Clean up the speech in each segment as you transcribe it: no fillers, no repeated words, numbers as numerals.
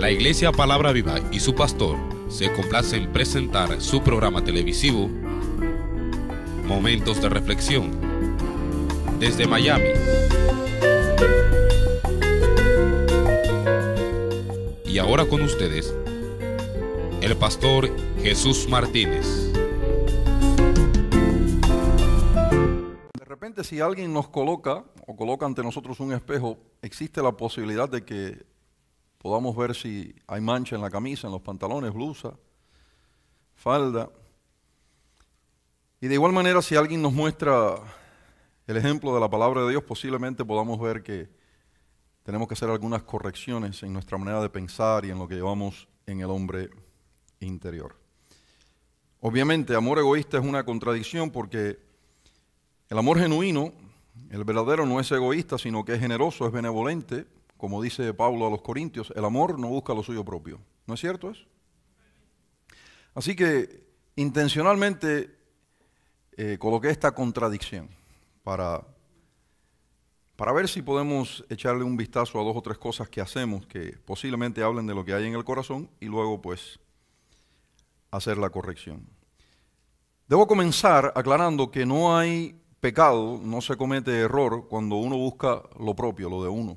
La Iglesia Palabra Viva y su pastor se complace en presentar su programa televisivo Momentos de Reflexión desde Miami. Y ahora con ustedes, el pastor Jesús Martínez. De repente, si alguien nos coloca o coloca ante nosotros un espejo, existe la posibilidad de que podamos ver si hay mancha en la camisa, en los pantalones, blusa, falda. Y de igual manera, si alguien nos muestra el ejemplo de la palabra de Dios, posiblemente podamos ver que tenemos que hacer algunas correcciones en nuestra manera de pensar y en lo que llevamos en el hombre interior. Obviamente, amor egoísta es una contradicción porque el amor genuino, el verdadero, no es egoísta, sino que es generoso, es benevolente. Como dice Pablo a los Corintios, el amor no busca lo suyo propio. ¿No es cierto eso? Así que intencionalmente coloqué esta contradicción para ver si podemos echarle un vistazo a dos o tres cosas que hacemos que posiblemente hablen de lo que hay en el corazón y luego pues hacer la corrección. Debo comenzar aclarando que no hay pecado, no se comete error cuando uno busca lo propio, lo de uno.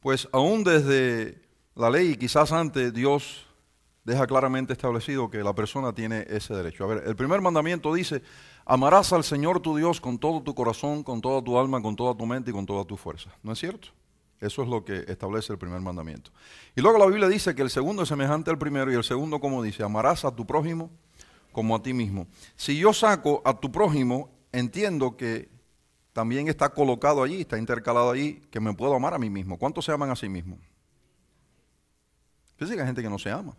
Pues aún desde la ley, y quizás antes, Dios deja claramente establecido que la persona tiene ese derecho. A ver, el primer mandamiento dice: amarás al Señor tu Dios con todo tu corazón, con toda tu alma, con toda tu mente y con toda tu fuerza. ¿No es cierto? Eso es lo que establece el primer mandamiento. Y luego la Biblia dice que el segundo es semejante al primero, y el segundo, como dice, amarás a tu prójimo como a ti mismo. Si yo saco a tu prójimo, entiendo que también está colocado allí, está intercalado allí, que me puedo amar a mí mismo. ¿Cuántos se aman a sí mismos? Fíjense que hay gente que no se ama.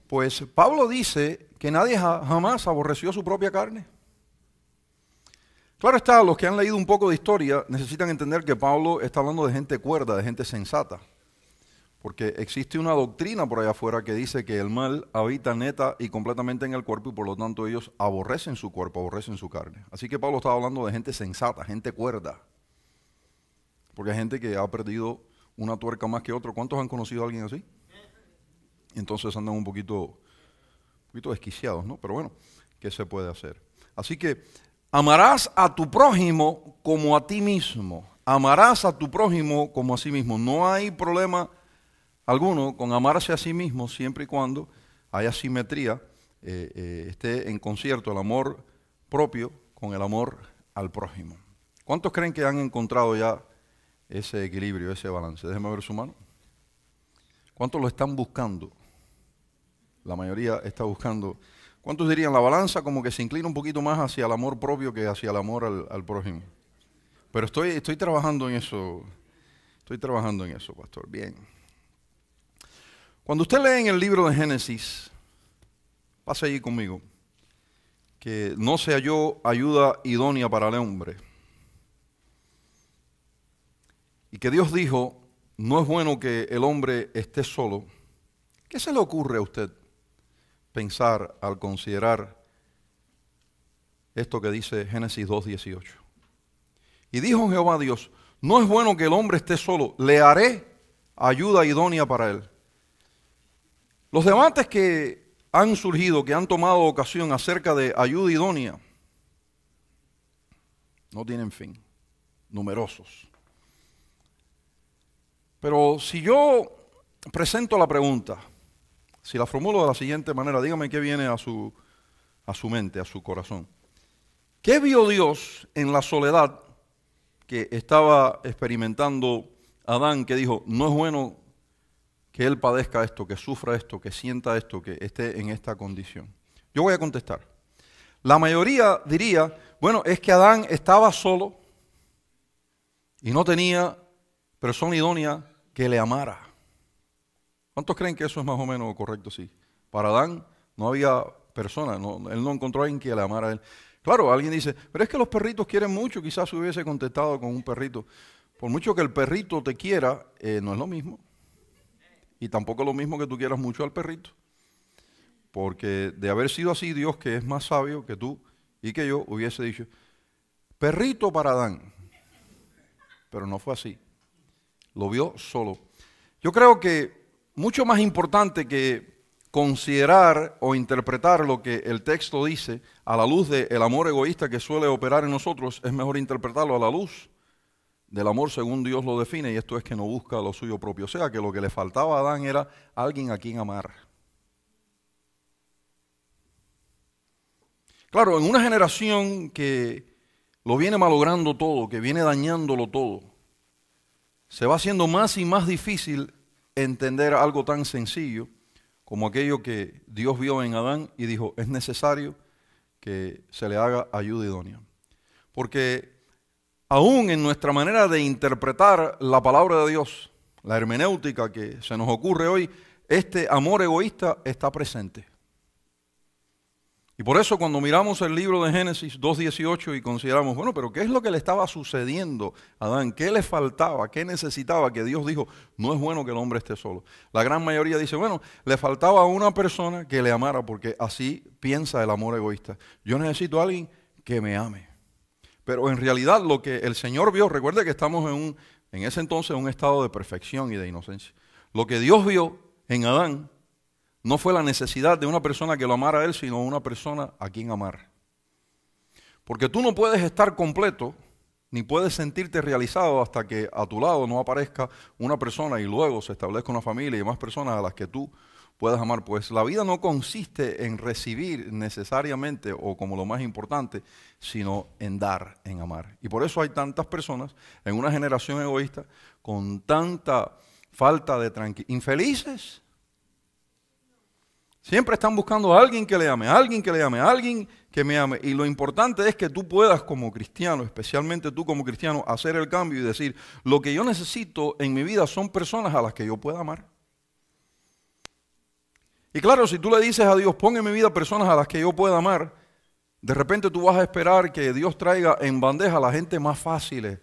Pues Pablo dice que nadie jamás aborreció su propia carne. Claro está, los que han leído un poco de historia necesitan entender que Pablo está hablando de gente cuerda, de gente sensata. Porque existe una doctrina por allá afuera que dice que el mal habita neta y completamente en el cuerpo y por lo tanto ellos aborrecen su cuerpo, aborrecen su carne. Así que Pablo estaba hablando de gente sensata, gente cuerda. Porque hay gente que ha perdido una tuerca más que otro. ¿Cuántos han conocido a alguien así? Entonces andan un poquito desquiciados, ¿no? Pero bueno, ¿qué se puede hacer? Así que amarás a tu prójimo como a ti mismo. Amarás a tu prójimo como a sí mismo. No hay problema alguno con amarse a sí mismo siempre y cuando haya simetría, esté en concierto el amor propio con el amor al prójimo. ¿Cuántos creen que han encontrado ya ese equilibrio, ese balance? Déjenme ver su mano. ¿Cuántos lo están buscando? La mayoría está buscando. ¿Cuántos dirían la balanza como que se inclina un poquito más hacia el amor propio que hacia el amor al prójimo? Pero estoy trabajando en eso. Estoy trabajando en eso, pastor. Bien. Cuando usted lee en el libro de Génesis, pase allí conmigo, que no se halló ayuda idónea para el hombre. Y que Dios dijo, no es bueno que el hombre esté solo. ¿Qué se le ocurre a usted pensar al considerar esto que dice Génesis 2:18? Y dijo Jehová Dios, no es bueno que el hombre esté solo, le haré ayuda idónea para él. Los debates que han surgido, que han tomado ocasión acerca de ayuda idónea, no tienen fin, numerosos. Pero si yo presento la pregunta, si la formulo de la siguiente manera, dígame qué viene a su mente, a su corazón. ¿Qué vio Dios en la soledad que estaba experimentando Adán, que dijo, no es bueno que él padezca esto, que sufra esto, que sienta esto, que esté en esta condición? Yo voy a contestar. La mayoría diría, bueno, es que Adán estaba solo y no tenía persona idónea que le amara. ¿Cuántos creen que eso es más o menos correcto? Sí. Para Adán no había persona, él no encontró a alguien que le amara a él. Claro, alguien dice, pero es que los perritos quieren mucho, quizás hubiese contestado con un perrito. Por mucho que el perrito te quiera, no es lo mismo. Y tampoco es lo mismo que tú quieras mucho al perrito. Porque de haber sido así, Dios, que es más sabio que tú y que yo, hubiese dicho, perrito para Adán. Pero no fue así. Lo vio solo. Yo creo que mucho más importante que considerar o interpretar lo que el texto dice a la luz del amor egoísta que suele operar en nosotros, es mejor interpretarlo a la luz del amor según Dios lo define, y esto es que no busca lo suyo propio. O sea, que lo que le faltaba a Adán era alguien a quien amar. Claro, en una generación que lo viene malogrando todo, que viene dañándolo todo, se va haciendo más y más difícil entender algo tan sencillo como aquello que Dios vio en Adán y dijo, es necesario que se le haga ayuda idónea. Porque aún en nuestra manera de interpretar la palabra de Dios, la hermenéutica que se nos ocurre hoy, este amor egoísta está presente. Y por eso cuando miramos el libro de Génesis 2:18 y consideramos, bueno, pero ¿qué es lo que le estaba sucediendo a Adán? ¿Qué le faltaba? ¿Qué necesitaba? Que Dios dijo, no es bueno que el hombre esté solo. La gran mayoría dice, bueno, le faltaba a una persona que le amara, porque así piensa el amor egoísta. Yo necesito a alguien que me ame. Pero en realidad lo que el Señor vio, recuerde que estamos en ese entonces en un estado de perfección y de inocencia. Lo que Dios vio en Adán no fue la necesidad de una persona que lo amara a él, sino una persona a quien amar. Porque tú no puedes estar completo, ni puedes sentirte realizado hasta que a tu lado no aparezca una persona y luego se establezca una familia y más personas a las que tú puedas amar. Pues la vida no consiste en recibir necesariamente o como lo más importante, sino en dar, en amar. Y por eso hay tantas personas en una generación egoísta con tanta falta de tranquilidad, infelices. Siempre están buscando a alguien que le ame, a alguien que le ame, a alguien que me ame. Y lo importante es que tú puedas como cristiano, especialmente tú como cristiano, hacer el cambio y decir, lo que yo necesito en mi vida son personas a las que yo pueda amar. Y claro, si tú le dices a Dios, pon en mi vida personas a las que yo pueda amar, de repente tú vas a esperar que Dios traiga en bandeja a la gente más fáciles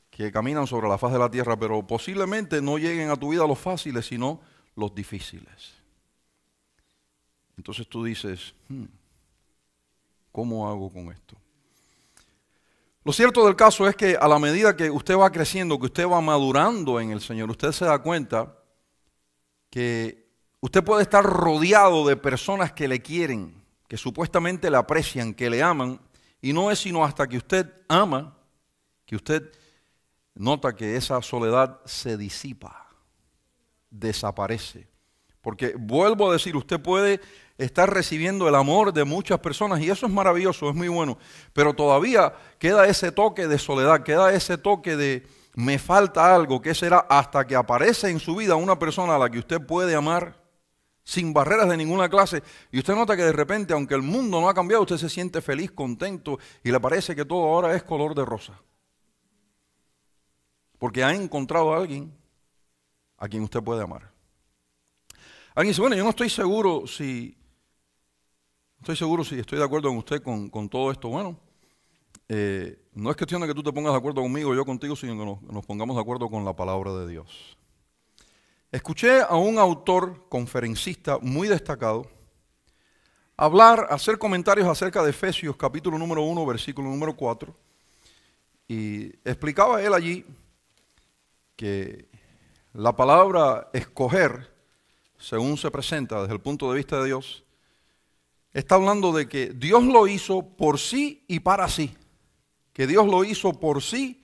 que caminan sobre la faz de la tierra, pero posiblemente no lleguen a tu vida los fáciles, sino los difíciles. Entonces tú dices, ¿cómo hago con esto? Lo cierto del caso es que a la medida que usted va creciendo, que usted va madurando en el Señor, usted se da cuenta que usted puede estar rodeado de personas que le quieren, que supuestamente le aprecian, que le aman, y no es sino hasta que usted ama, que usted nota que esa soledad se disipa, desaparece. Porque vuelvo a decir, usted puede estar recibiendo el amor de muchas personas y eso es maravilloso, es muy bueno, pero todavía queda ese toque de soledad, queda ese toque de me falta algo, ¿qué será? Hasta que aparece en su vida una persona a la que usted puede amar sin barreras de ninguna clase y usted nota que de repente, aunque el mundo no ha cambiado, usted se siente feliz, contento y le parece que todo ahora es color de rosa. Porque ha encontrado a alguien a quien usted puede amar. Alguien dice, bueno, yo no estoy seguro si estoy de acuerdo con usted con todo esto. Bueno, no es cuestión de que tú te pongas de acuerdo conmigo o yo contigo, sino que nos pongamos de acuerdo con la palabra de Dios. Escuché a un autor conferencista muy destacado hacer comentarios acerca de Efesios capítulo número 1, versículo número 4, y explicaba él allí que la palabra escoger, según se presenta desde el punto de vista de Dios, está hablando de que Dios lo hizo por sí y para sí. Que Dios lo hizo por sí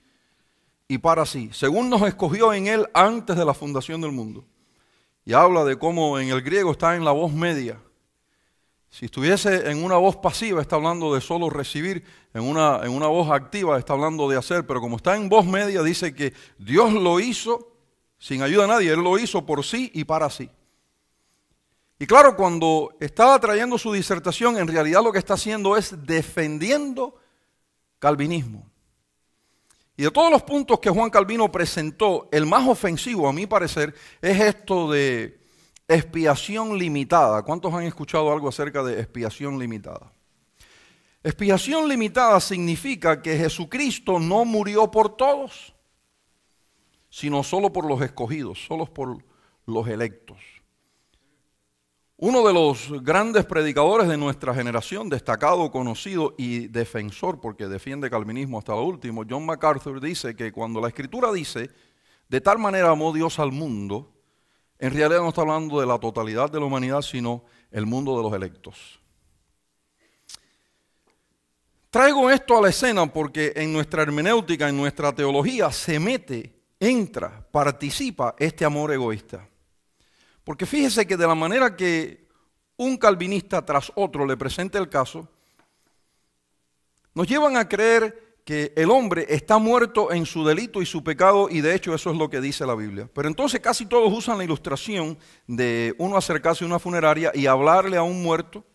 y para sí. Según nos escogió en Él antes de la fundación del mundo. Y habla de cómo en el griego está en la voz media. Si estuviese en una voz pasiva está hablando de solo recibir. En una voz activa está hablando de hacer. Pero como está en voz media dice que Dios lo hizo sin ayuda a nadie. Él lo hizo por sí y para sí. Y claro, cuando estaba trayendo su disertación, en realidad lo que está haciendo es defendiendo calvinismo. Y de todos los puntos que Juan Calvino presentó, el más ofensivo, a mi parecer, es esto de expiación limitada. ¿Cuántos han escuchado algo acerca de expiación limitada? Expiación limitada significa que Jesucristo no murió por todos, sino solo por los escogidos, solo por los electos. Uno de los grandes predicadores de nuestra generación, destacado, conocido y defensor, porque defiende calvinismo hasta lo último, John MacArthur, dice que cuando la Escritura dice, de tal manera amó Dios al mundo, en realidad no está hablando de la totalidad de la humanidad, sino el mundo de los electos. Traigo esto a la escena porque en nuestra hermenéutica, en nuestra teología, se mete, entra, participa este amor egoísta. Porque fíjese que de la manera que un calvinista tras otro le presenta el caso, nos llevan a creer que el hombre está muerto en su delito y su pecado, y de hecho eso es lo que dice la Biblia. Pero entonces casi todos usan la ilustración de uno acercarse a una funeraria y hablarle a un muerto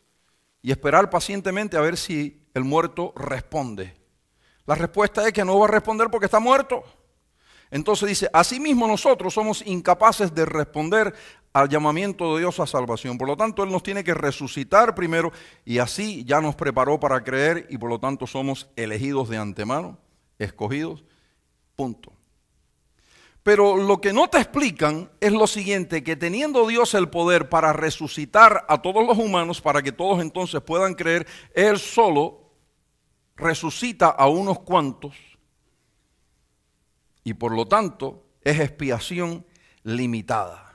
y esperar pacientemente a ver si el muerto responde. La respuesta es que no va a responder porque está muerto. Entonces dice, asimismo nosotros somos incapaces de responder al llamamiento de Dios a salvación. Por lo tanto, Él nos tiene que resucitar primero y así ya nos preparó para creer y por lo tanto somos elegidos de antemano, escogidos, punto. Pero lo que no te explican es lo siguiente, que teniendo Dios el poder para resucitar a todos los humanos, para que todos entonces puedan creer, Él solo resucita a unos cuantos y por lo tanto es expiación limitada.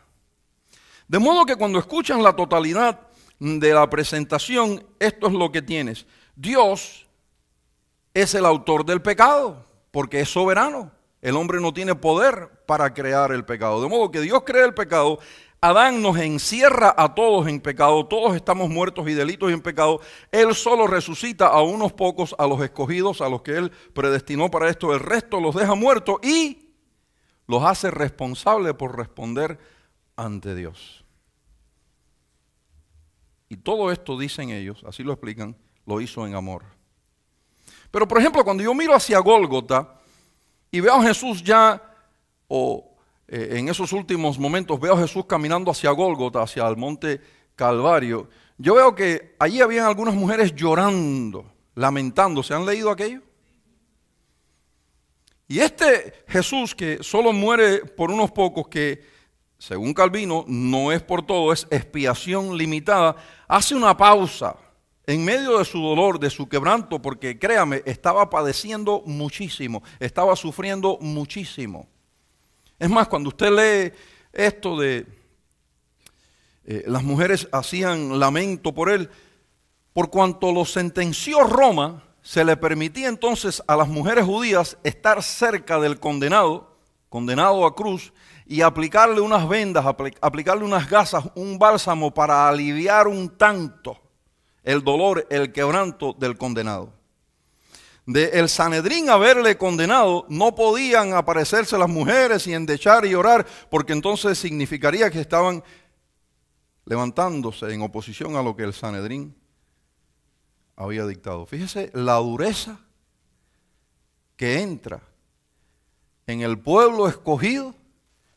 De modo que cuando escuchan la totalidad de la presentación, esto es lo que tienes. Dios es el autor del pecado, porque es soberano. El hombre no tiene poder para crear el pecado. De modo que Dios crea el pecado, Adán nos encierra a todos en pecado, todos estamos muertos y delitos y en pecado. Él solo resucita a unos pocos, a los escogidos, a los que Él predestinó para esto. El resto los deja muertos y los hace responsables por responder ante Dios. Y todo esto, dicen ellos, así lo explican, lo hizo en amor. Pero por ejemplo, cuando yo miro hacia Gólgota y veo a Jesús ya, en esos últimos momentos veo a Jesús caminando hacia Gólgota, hacia el monte Calvario, yo veo que allí habían algunas mujeres llorando, lamentándose. ¿Han leído aquello? Y este Jesús que solo muere por unos pocos, que según Calvino no es por todo, es expiación limitada, hace una pausa en medio de su dolor, de su quebranto, porque créame, estaba padeciendo muchísimo, estaba sufriendo muchísimo. Es más, cuando usted lee esto de las mujeres hacían lamento por él, por cuanto lo sentenció Roma, se le permitía entonces a las mujeres judías estar cerca del condenado a cruz, y aplicarle unas vendas, aplicarle unas gasas, un bálsamo para aliviar un tanto el dolor, el quebranto del condenado. De el Sanedrín haberle condenado, no podían aparecerse las mujeres y endechar y orar, porque entonces significaría que estaban levantándose en oposición a lo que el Sanedrín había dictado. Fíjese la dureza que entra en el pueblo escogido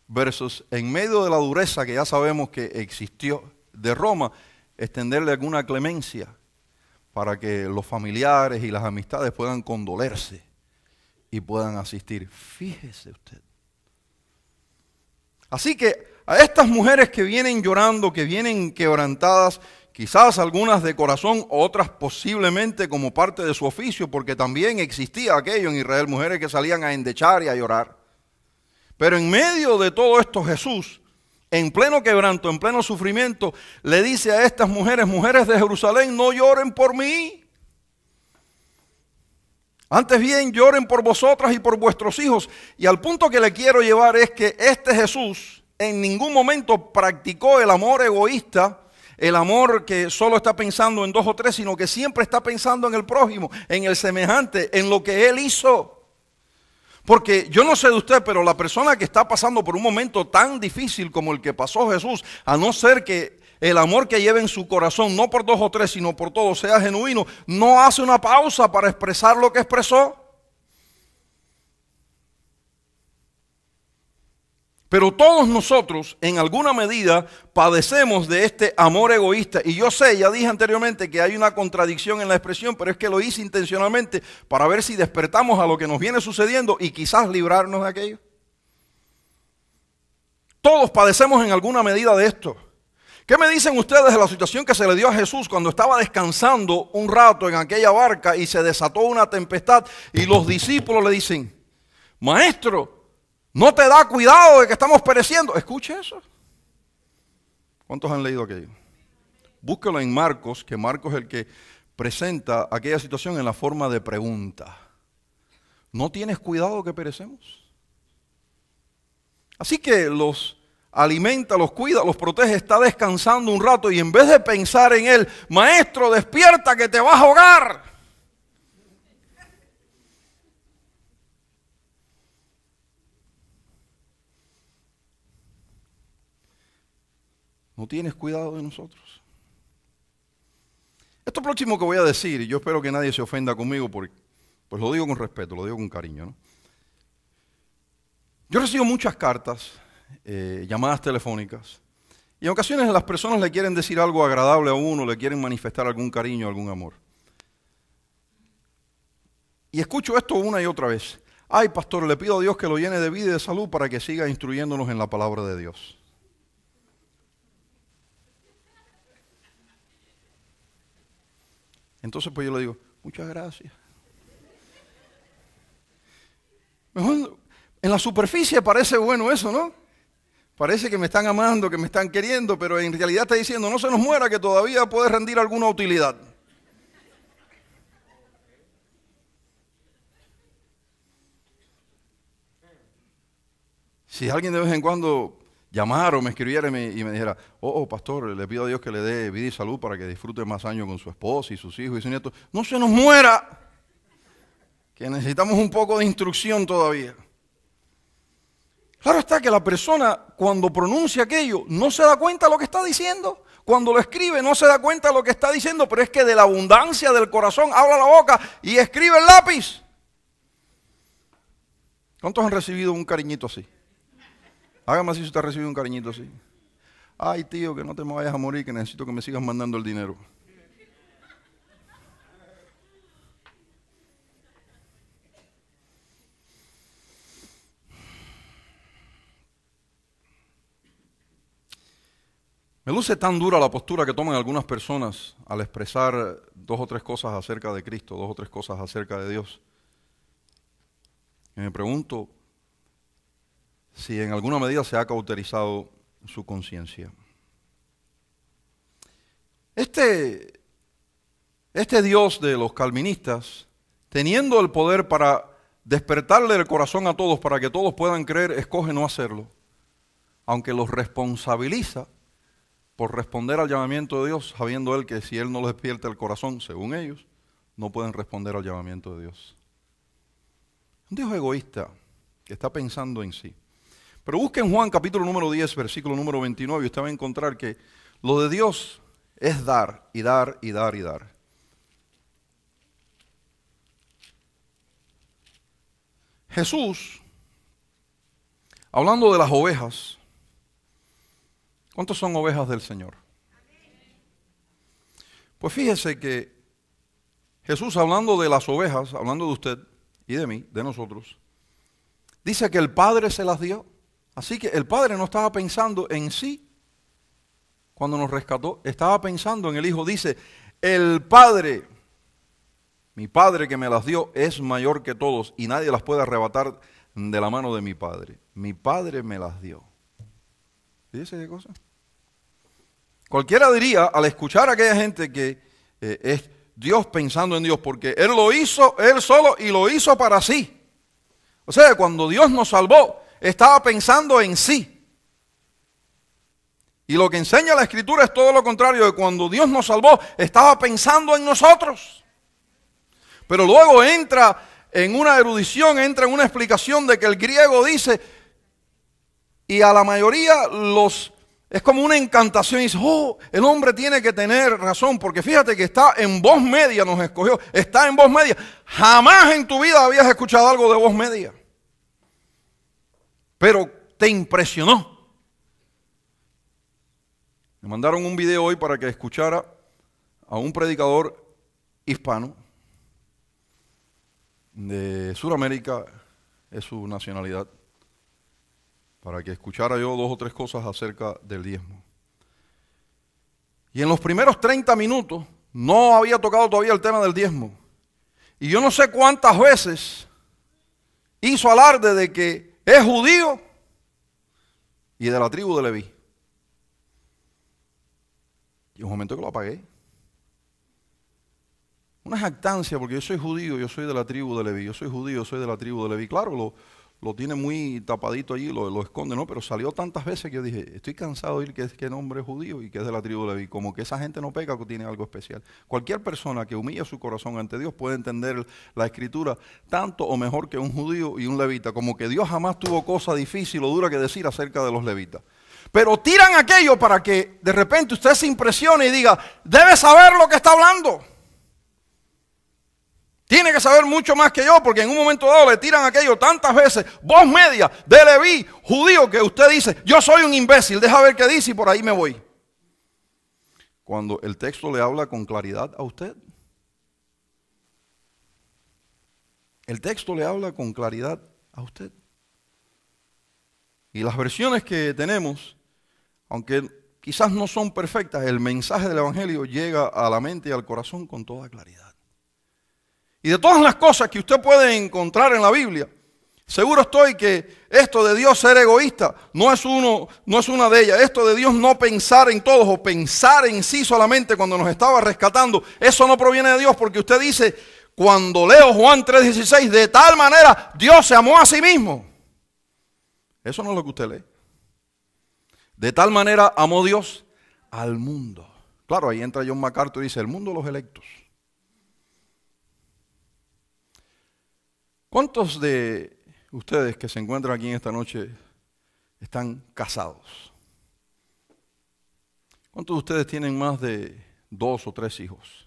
versus en medio de la dureza que ya sabemos que existió de Roma, extenderle alguna clemencia para que los familiares y las amistades puedan condolerse y puedan asistir. Fíjese usted. Así que a estas mujeres que vienen llorando, que vienen quebrantadas, quizás algunas de corazón, otras posiblemente como parte de su oficio, porque también existía aquello en Israel, mujeres que salían a endechar y a llorar. Pero en medio de todo esto Jesús, en pleno quebranto, en pleno sufrimiento, le dice a estas mujeres, mujeres de Jerusalén, no lloren por mí. Antes bien, lloren por vosotras y por vuestros hijos. Y al punto que le quiero llevar es que este Jesús en ningún momento practicó el amor egoísta, el amor que solo está pensando en dos o tres, sino que siempre está pensando en el prójimo, en el semejante, en lo que Él hizo. Porque yo no sé de usted, pero la persona que está pasando por un momento tan difícil como el que pasó Jesús, a no ser que el amor que lleva en su corazón, no por dos o tres, sino por todos, sea genuino, no hace una pausa para expresar lo que expresó. Pero todos nosotros, en alguna medida, padecemos de este amor egoísta. Y yo sé, ya dije anteriormente que hay una contradicción en la expresión, pero es que lo hice intencionalmente para ver si despertamos a lo que nos viene sucediendo y quizás librarnos de aquello. Todos padecemos en alguna medida de esto. ¿Qué me dicen ustedes de la situación que se le dio a Jesús cuando estaba descansando un rato en aquella barca y se desató una tempestad y los discípulos le dicen, Maestro, ¿no te da cuidado de que estamos pereciendo? Escuche eso. ¿Cuántos han leído aquello? Búsquelo en Marcos, que Marcos es el que presenta aquella situación en la forma de pregunta. ¿No tienes cuidado que perecemos? Así que los alimenta, los cuida, los protege, está descansando un rato y en vez de pensar en él, maestro, despierta que te vas a ahogar. ¿No tienes cuidado de nosotros? Esto próximo que voy a decir, y yo espero que nadie se ofenda conmigo, porque pues lo digo con respeto, lo digo con cariño, ¿no? Yo recibo muchas cartas, llamadas telefónicas, y en ocasiones las personas le quieren decir algo agradable a uno, le quieren manifestar algún cariño, algún amor. Y escucho esto una y otra vez. Ay, pastor, le pido a Dios que lo llene de vida y de salud para que siga instruyéndonos en la palabra de Dios. Entonces pues yo le digo, muchas gracias. Mejor, en la superficie parece bueno eso, ¿no? Parece que me están amando, que me están queriendo, pero en realidad está diciendo, no se nos muera, que todavía puede rendir alguna utilidad. Si alguien de vez en cuando llamara o me escribiera y me dijera, pastor, le pido a Dios que le dé vida y salud para que disfrute más años con su esposa y sus hijos y sus nietos, no se nos muera, que necesitamos un poco de instrucción todavía. Claro está que la persona cuando pronuncia aquello no se da cuenta de lo que está diciendo. Cuando lo escribe no se da cuenta de lo que está diciendo, pero es que de la abundancia del corazón habla la boca y escribe el lápiz. ¿Cuántos han recibido un cariñito así? Hágame así si usted ha recibido un cariñito así. Ay, tío, que no te me vayas a morir, que necesito que me sigas mandando el dinero. Me luce tan dura la postura que toman algunas personas al expresar dos o tres cosas acerca de Cristo, dos o tres cosas acerca de Dios. Y me pregunto si en alguna medida se ha cauterizado su conciencia. Este Dios de los calvinistas, teniendo el poder para despertarle el corazón a todos, para que todos puedan creer, escoge no hacerlo, aunque los responsabiliza por responder al llamamiento de Dios, sabiendo él que si él no les despierta el corazón, según ellos, no pueden responder al llamamiento de Dios. Un Dios egoísta que está pensando en sí. Pero busquen Juan capítulo número 10, versículo número 29, y usted va a encontrar que lo de Dios es dar, y dar, y dar, y dar. Jesús, hablando de las ovejas, ¿cuántos son ovejas del Señor? Pues fíjese que Jesús, hablando de las ovejas, hablando de usted y de mí, de nosotros, dice que el Padre se las dio. Así que el Padre no estaba pensando en sí cuando nos rescató, estaba pensando en el Hijo. Dice, el Padre, mi Padre que me las dio, es mayor que todos y nadie las puede arrebatar de la mano de mi Padre. Mi Padre me las dio. ¿Dice qué cosa? Cualquiera diría, al escuchar a aquella gente que es Dios pensando en Dios, porque Él lo hizo Él solo y lo hizo para sí. O sea, cuando Dios nos salvó, estaba pensando en sí. Y lo que enseña la Escritura es todo lo contrario, de cuando Dios nos salvó, estaba pensando en nosotros. Pero luego entra en una erudición, entra en una explicación de que el griego dice, y a la mayoría es como una encantación, y dice, el hombre tiene que tener razón, porque fíjate que está en voz media, nos escogió, está en voz media. Jamás en tu vida habías escuchado algo de voz media. Pero te impresionó. Me mandaron un video hoy para que escuchara a un predicador hispano de Sudamérica, es su nacionalidad, para que escuchara yo dos o tres cosas acerca del diezmo. Y en los primeros 30 minutos no había tocado todavía el tema del diezmo. Y yo no sé cuántas veces hizo alarde de que es judío y de la tribu de Leví. Y un momento que lo apagué. Una jactancia, porque yo soy judío, yo soy de la tribu de Leví. Yo soy judío, soy de la tribu de Leví. Claro, lo tiene muy tapadito allí, lo esconde, ¿no? Pero salió tantas veces que yo dije, estoy cansado de oír que nombre es judío y que es de la tribu de Leví. Como que esa gente no peca, que tiene algo especial. Cualquier persona que humilla su corazón ante Dios puede entender la Escritura tanto o mejor que un judío y un levita. Como que Dios jamás tuvo cosa difícil o dura que decir acerca de los levitas. Pero tiran aquello para que de repente usted se impresione y diga, debe saber lo que está hablando. Tiene que saber mucho más que yo, porque en un momento dado le tiran aquello tantas veces, voz media de Leví, judío, que usted dice, yo soy un imbécil, deja ver qué dice y por ahí me voy. Cuando el texto le habla con claridad a usted. El texto le habla con claridad a usted. Y las versiones que tenemos, aunque quizás no son perfectas, el mensaje del Evangelio llega a la mente y al corazón con toda claridad. Y de todas las cosas que usted puede encontrar en la Biblia, seguro estoy que esto de Dios ser egoísta no es una de ellas. Esto de Dios no pensar en todos o pensar en sí solamente cuando nos estaba rescatando, eso no proviene de Dios, porque usted dice, cuando leo Juan 3:16, de tal manera Dios se amó a sí mismo. Eso no es lo que usted lee. De tal manera amó Dios al mundo. Claro, ahí entra John MacArthur y dice, el mundo de los electos. ¿Cuántos de ustedes que se encuentran aquí en esta noche están casados? ¿Cuántos de ustedes tienen más de 2 o 3 hijos?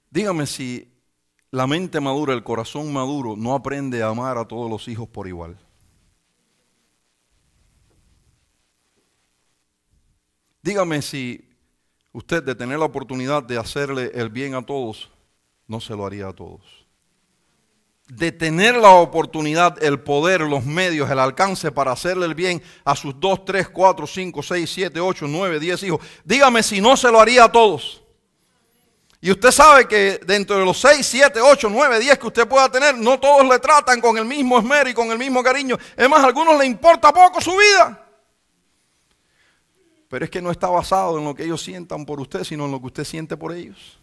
Dígame si la mente madura, el corazón maduro, no aprende a amar a todos los hijos por igual. Dígame si usted, de tener la oportunidad de hacerle el bien a todos, no se lo haría a todos. De tener la oportunidad, el poder, los medios, el alcance para hacerle el bien a sus 2, 3, 4, 5, 6, 7, 8, 9, 10 hijos. Dígame si no se lo haría a todos. Y usted sabe que dentro de los 6, 7, 8, 9, 10 que usted pueda tener, no todos le tratan con el mismo esmero y con el mismo cariño. Es más, a algunos les importa poco su vida. Pero es que no está basado en lo que ellos sientan por usted, sino en lo que usted siente por ellos.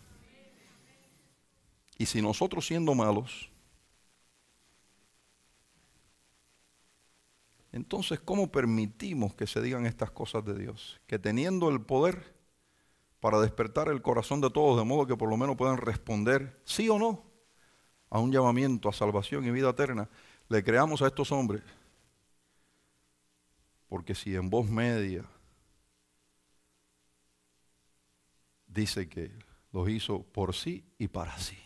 Y si nosotros, siendo malos, entonces ¿cómo permitimos que se digan estas cosas de Dios? Que teniendo el poder para despertar el corazón de todos, de modo que por lo menos puedan responder sí o no a un llamamiento a salvación y vida eterna, le creamos a estos hombres. Porque si en voz media dice que los hizo por sí y para sí.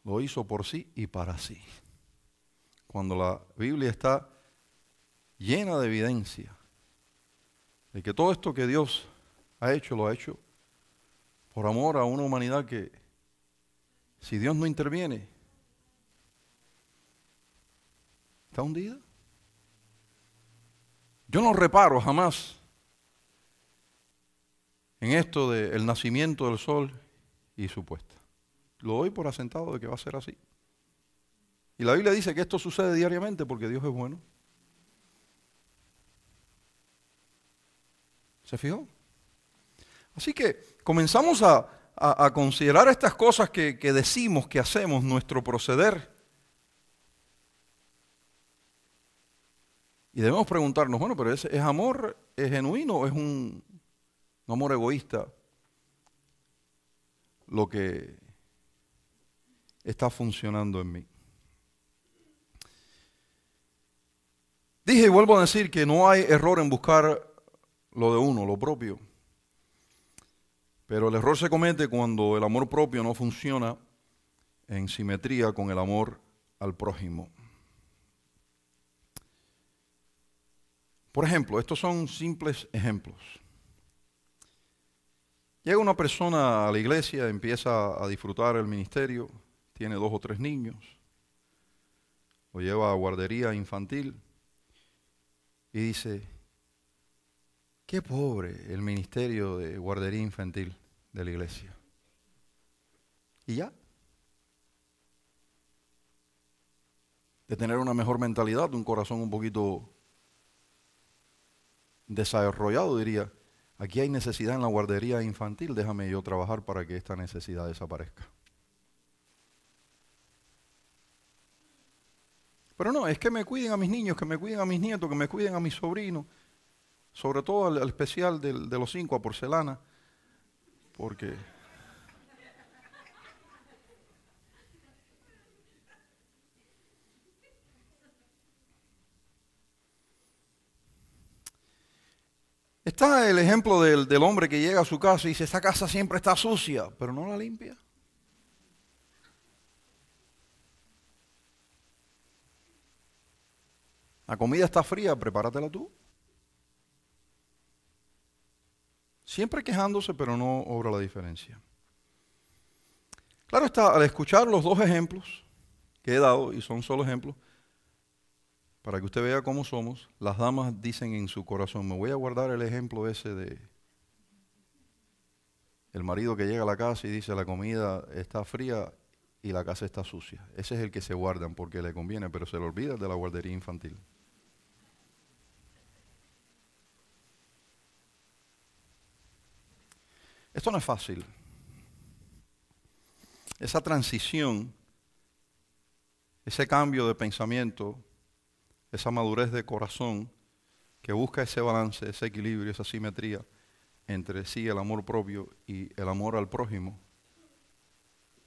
Lo hizo por sí y para sí. Cuando la Biblia está llena de evidencia de que todo esto que Dios ha hecho, lo ha hecho por amor a una humanidad que, si Dios no interviene, está hundida. Yo no reparo jamás en esto del nacimiento del sol y su puesta. Lo doy por asentado de que va a ser así. Y la Biblia dice que esto sucede diariamente porque Dios es bueno. ¿Se fijó? Así que comenzamos a considerar estas cosas que decimos, que hacemos, nuestro proceder. Y debemos preguntarnos, bueno, pero ¿es amor genuino o es un amor egoísta lo que está funcionando en mí? Dije y vuelvo a decir que no hay error en buscar lo de uno, lo propio. Pero el error se comete cuando el amor propio no funciona en simetría con el amor al prójimo. Por ejemplo, estos son simples ejemplos. Llega una persona a la iglesia, empieza a disfrutar el ministerio, tiene 2 o 3 niños, lo lleva a guardería infantil y dice, qué pobre el ministerio de guardería infantil de la iglesia. Y ya. De tener una mejor mentalidad, un corazón un poquito desarrollado diría, aquí hay necesidad en la guardería infantil, déjame yo trabajar para que esta necesidad desaparezca. Pero no, es que me cuiden a mis niños, que me cuiden a mis nietos, que me cuiden a mis sobrinos, sobre todo al especial de los 5 a porcelana, porque está el ejemplo del hombre que llega a su casa y dice, esta casa siempre está sucia, pero no la limpia. La comida está fría, prepáratela tú. Siempre quejándose, pero no obra la diferencia. Claro está, al escuchar los dos ejemplos que he dado, y son solo ejemplos, para que usted vea cómo somos, las damas dicen en su corazón, me voy a guardar el ejemplo ese de el marido que llega a la casa y dice la comida está fría y la casa está sucia. Ese es el que se guardan porque le conviene, pero se le olvida de la guardería infantil. Esto no es fácil. Esa transición, ese cambio de pensamiento, esa madurez de corazón que busca ese balance, ese equilibrio, esa simetría entre sí, el amor propio y el amor al prójimo,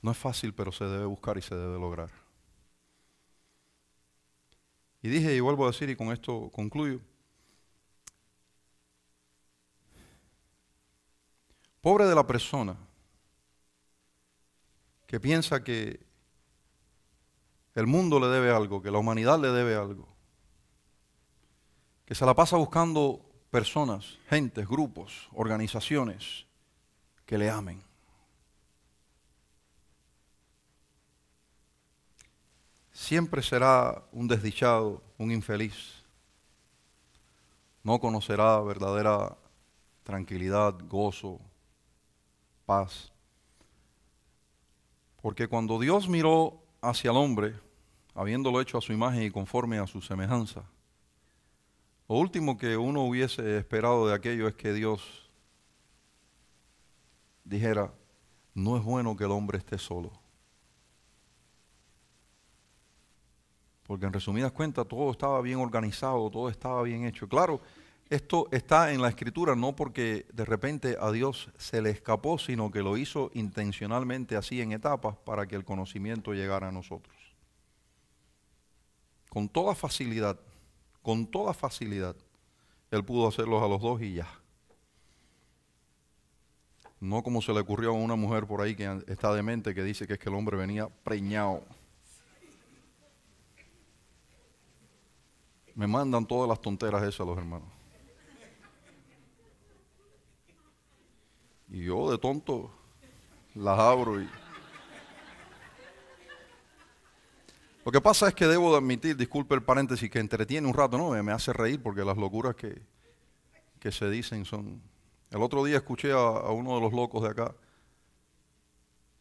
no es fácil, pero se debe buscar y se debe lograr. Y dije, y vuelvo a decir, y con esto concluyo, pobre de la persona que piensa que el mundo le debe algo, que la humanidad le debe algo, que se la pasa buscando personas, gentes, grupos, organizaciones que le amen. Siempre será un desdichado, un infeliz. No conocerá verdadera tranquilidad, gozo, paz. Porque cuando Dios miró hacia el hombre, habiéndolo hecho a su imagen y conforme a su semejanza, lo último que uno hubiese esperado de aquello es que Dios dijera, no es bueno que el hombre esté solo. Porque en resumidas cuentas todo estaba bien organizado, todo estaba bien hecho. Claro, esto está en la Escritura no porque de repente a Dios se le escapó, sino que lo hizo intencionalmente así en etapas para que el conocimiento llegara a nosotros. Con toda facilidad, Él pudo hacerlos a los dos y ya. No como se le ocurrió a una mujer por ahí que está demente que dice que es que el hombre venía preñado. Me mandan todas las tonteras esas los hermanos. Y yo de tonto las abro y... Lo que pasa es que debo de admitir, disculpe el paréntesis, que entretiene un rato, ¿no? Me hace reír porque las locuras que se dicen son... El otro día escuché a uno de los locos de acá,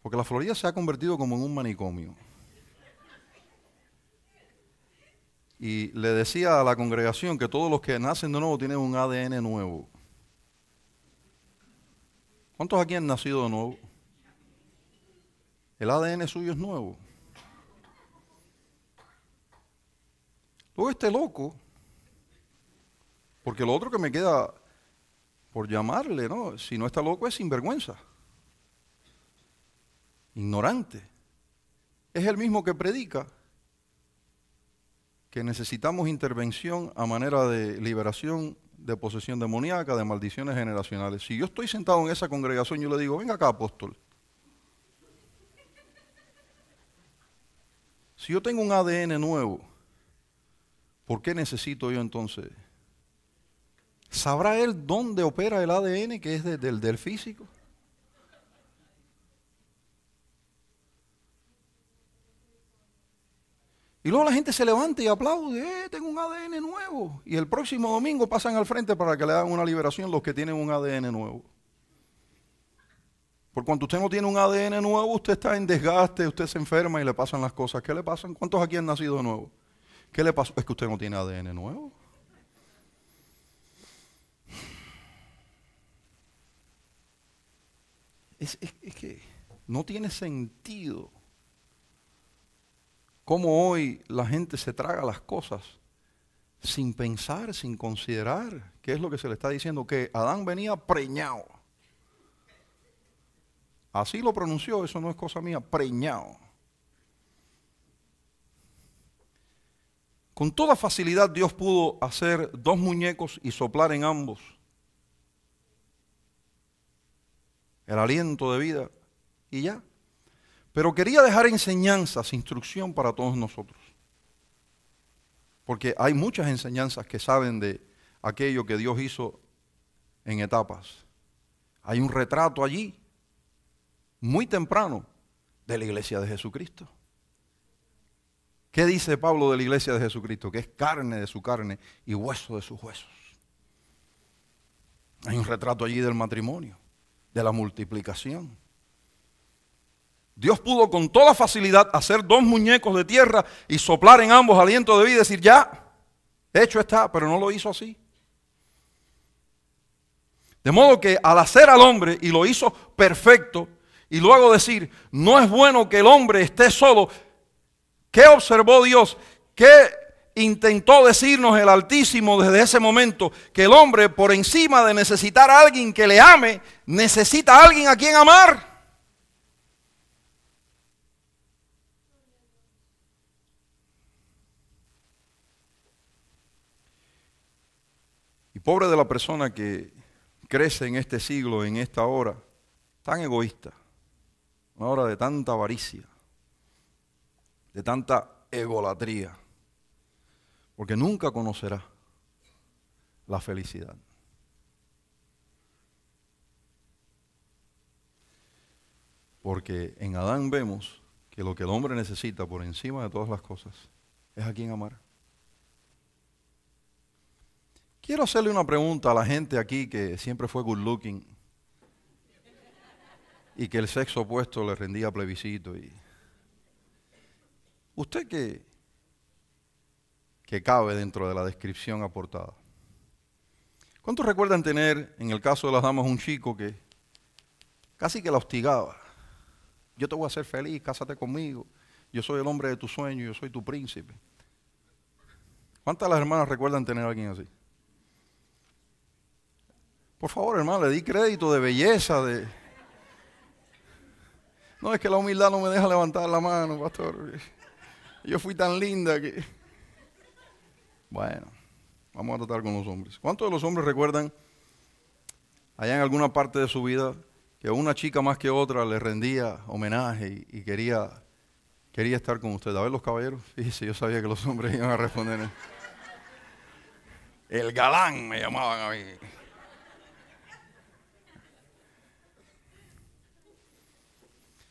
porque la Florida se ha convertido como en un manicomio. Y le decía a la congregación que todos los que nacen de nuevo tienen un ADN nuevo. ¿Cuántos aquí han nacido de nuevo? El ADN suyo es nuevo. Luego este loco, porque lo otro que me queda por llamarle, ¿no? Si no está loco es sinvergüenza, ignorante. Es el mismo que predica que necesitamos intervención a manera de liberación de posesión demoníaca, de maldiciones generacionales. Si yo estoy sentado en esa congregación, yo le digo, venga acá, apóstol. Si yo tengo un ADN nuevo, ¿por qué necesito yo entonces? ¿Sabrá él dónde opera el ADN que es del físico? Y luego la gente se levanta y aplaude, tengo un ADN nuevo. Y el próximo domingo pasan al frente para que le hagan una liberación los que tienen un ADN nuevo. Por cuanto usted no tiene un ADN nuevo, usted está en desgaste, usted se enferma y le pasan las cosas. ¿Qué le pasan? ¿Cuántos aquí han nacido de nuevo? ¿Qué le pasó? Es que usted no tiene ADN nuevo. Es que no tiene sentido cómo hoy la gente se traga las cosas sin pensar, sin considerar qué es lo que se le está diciendo, que Adán venía preñado. Así lo pronunció, eso no es cosa mía, preñado. Con toda facilidad Dios pudo hacer 2 muñecos y soplar en ambos el aliento de vida y ya. Pero quería dejar enseñanzas, instrucción para todos nosotros. Porque hay muchas enseñanzas que saben de aquello que Dios hizo en etapas. Hay un retrato allí, muy temprano, de la iglesia de Jesucristo. ¿Qué dice Pablo de la iglesia de Jesucristo? Que es carne de su carne y hueso de sus huesos. Hay un retrato allí del matrimonio, de la multiplicación. Dios pudo con toda facilidad hacer 2 muñecos de tierra y soplar en ambos aliento de vida y decir, ya, hecho está, pero no lo hizo así. De modo que al hacer al hombre, y lo hizo perfecto, y luego decir, no es bueno que el hombre esté solo, ¿qué observó Dios? ¿Qué intentó decirnos el Altísimo desde ese momento? Que el hombre, por encima de necesitar a alguien que le ame, necesita a alguien a quien amar. Y pobre de la persona que crece en este siglo, en esta hora, tan egoísta, una hora de tanta avaricia, de tanta egolatría, porque nunca conocerá la felicidad. Porque en Adán vemos que lo que el hombre necesita por encima de todas las cosas es a quien amar. Quiero hacerle una pregunta a la gente aquí que siempre fue good looking y que el sexo opuesto le rendía plebiscito. ¿Usted que cabe dentro de la descripción aportada? ¿Cuántos recuerdan tener, en el caso de las damas, un chico que casi que la hostigaba? Yo te voy a hacer feliz, cásate conmigo, yo soy el hombre de tu sueño, yo soy tu príncipe. ¿Cuántas de las hermanas recuerdan tener a alguien así? Por favor, hermano, le di crédito de belleza, de... No, es que la humildad no me deja levantar la mano, pastor. Yo fui tan linda que... Bueno, vamos a tratar con los hombres. ¿Cuántos de los hombres recuerdan allá en alguna parte de su vida que una chica más que otra le rendía homenaje y quería estar con usted? A ver, los caballeros, fíjese, yo sabía que los hombres iban a responder. El galán me llamaban a mí.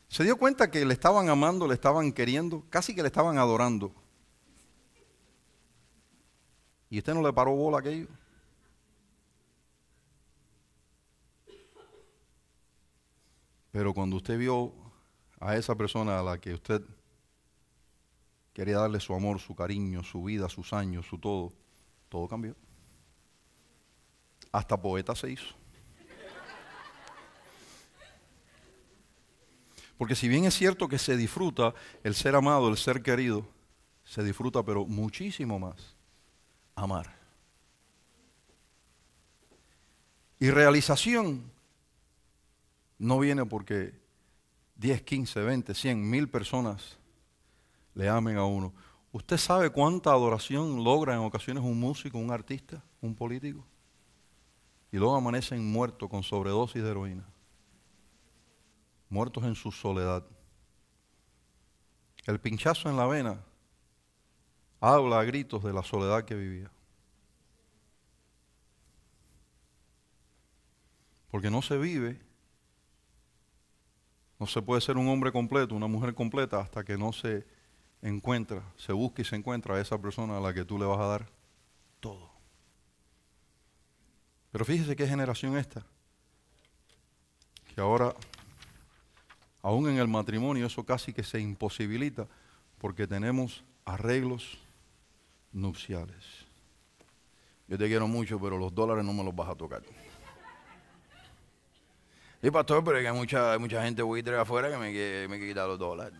Se dio cuenta que le estaban amando, le estaban queriendo, casi que le estaban adorando. ¿Y usted no le paró bola a aquello? Pero cuando usted vio a esa persona a la que usted quería darle su amor, su cariño, su vida, sus años, su todo, todo cambió. Hasta poeta se hizo. Porque si bien es cierto que se disfruta el ser amado, el ser querido, se disfruta pero muchísimo más amar. Y realización no viene porque 10, 15, 20, 100, 1000 personas le amen a uno. ¿Usted sabe cuánta adoración logra en ocasiones un músico, un artista, un político? Y luego amanecen muertos con sobredosis de heroína. Muertos en su soledad. El pinchazo en la vena habla a gritos de la soledad que vivía. Porque no se vive, no se puede ser un hombre completo, una mujer completa, hasta que no se encuentra, se busca y se encuentra a esa persona a la que tú le vas a dar todo. Pero fíjese qué generación esta, que ahora, aún en el matrimonio, eso casi que se imposibilita, porque tenemos arreglos nupciales. Yo te quiero mucho, pero los dólares no me los vas a tocar. Sí, pastor, pero es que hay mucha gente buitre afuera que me quiere quitar los dólares.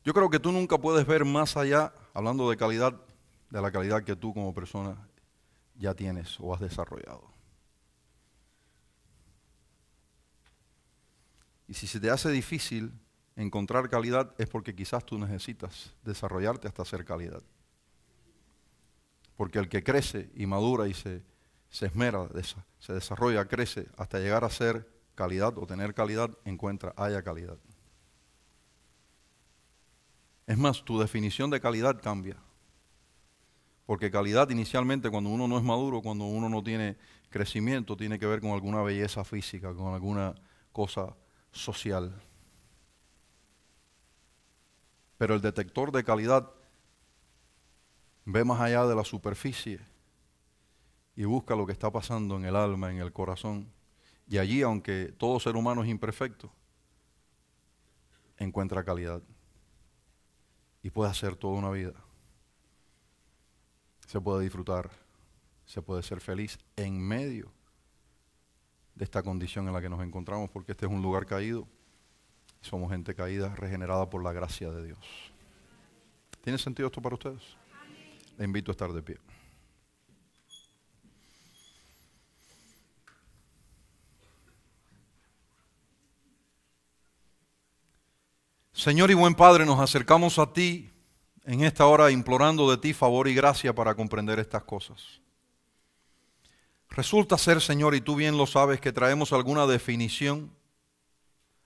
Yo creo que tú nunca puedes ver más allá, hablando de calidad, de la calidad que tú como persona ya tienes o has desarrollado. Y si se te hace difícil encontrar calidad es porque quizás tú necesitas desarrollarte hasta ser calidad. Porque el que crece y madura y se esmera, se desarrolla, crece hasta llegar a ser calidad o tener calidad, haya calidad. Es más, tu definición de calidad cambia. Porque calidad inicialmente cuando uno no es maduro, cuando uno no tiene crecimiento, tiene que ver con alguna belleza física, con alguna cosa social. Pero el detector de calidad ve más allá de la superficie y busca lo que está pasando en el alma, en el corazón. Y allí, aunque todo ser humano es imperfecto, encuentra calidad. Y puede hacer toda una vida. Se puede disfrutar, se puede ser feliz en medio de esta condición en la que nos encontramos, porque este es un lugar caído. Somos gente caída, regenerada por la gracia de Dios. ¿Tiene sentido esto para ustedes? Les invito a estar de pie. Señor y buen Padre, nos acercamos a ti en esta hora implorando de ti favor y gracia para comprender estas cosas. Resulta ser, Señor, y tú bien lo sabes, que traemos alguna definición,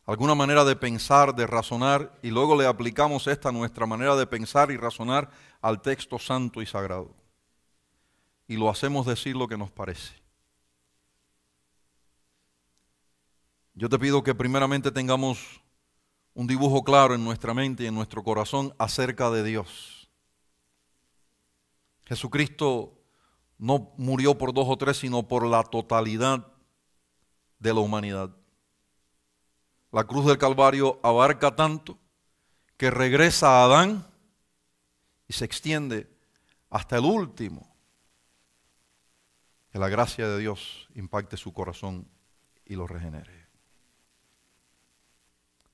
alguna manera de pensar, de razonar, y luego le aplicamos esta nuestra manera de pensar y razonar al texto santo y sagrado. Y lo hacemos decir lo que nos parece. Yo te pido que primeramente tengamos un dibujo claro en nuestra mente y en nuestro corazón acerca de Dios. Jesucristo no murió por 2 o 3, sino por la totalidad de la humanidad. La cruz del Calvario abarca tanto que regresa a Adán y se extiende hasta el último. Que la gracia de Dios impacte su corazón y lo regenere.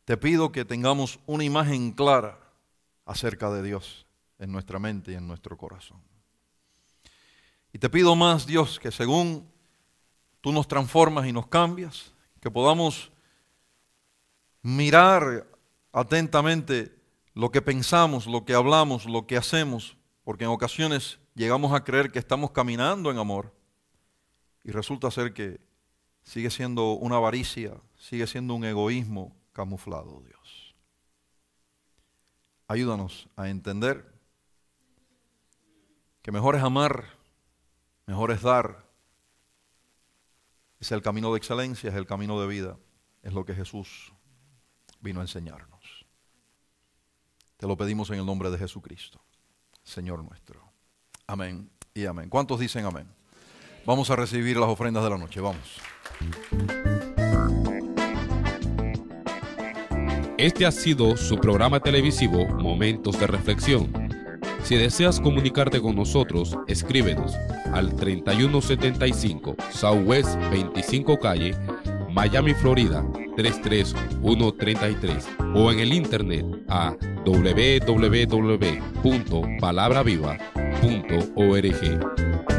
Te pido que tengamos una imagen clara acerca de Dios en nuestra mente y en nuestro corazón. Y te pido más, Dios, que según tú nos transformas y nos cambias, que podamos mirar atentamente lo que pensamos, lo que hablamos, lo que hacemos, porque en ocasiones llegamos a creer que estamos caminando en amor y resulta ser que sigue siendo una avaricia, sigue siendo un egoísmo camuflado, Dios. Ayúdanos a entender que mejor es amar, mejor es dar. Es el camino de excelencia, es el camino de vida, es lo que Jesús vino a enseñarnos. Te lo pedimos en el nombre de Jesucristo, Señor nuestro. Amén y amén. ¿Cuántos dicen amén? Vamos a recibir las ofrendas de la noche, vamos. Este ha sido su programa televisivo Momentos de Reflexión. Si deseas comunicarte con nosotros, escríbenos al 3175 Southwest 25 Calle, Miami, Florida 33133 o en el internet a www.palabraviva.org.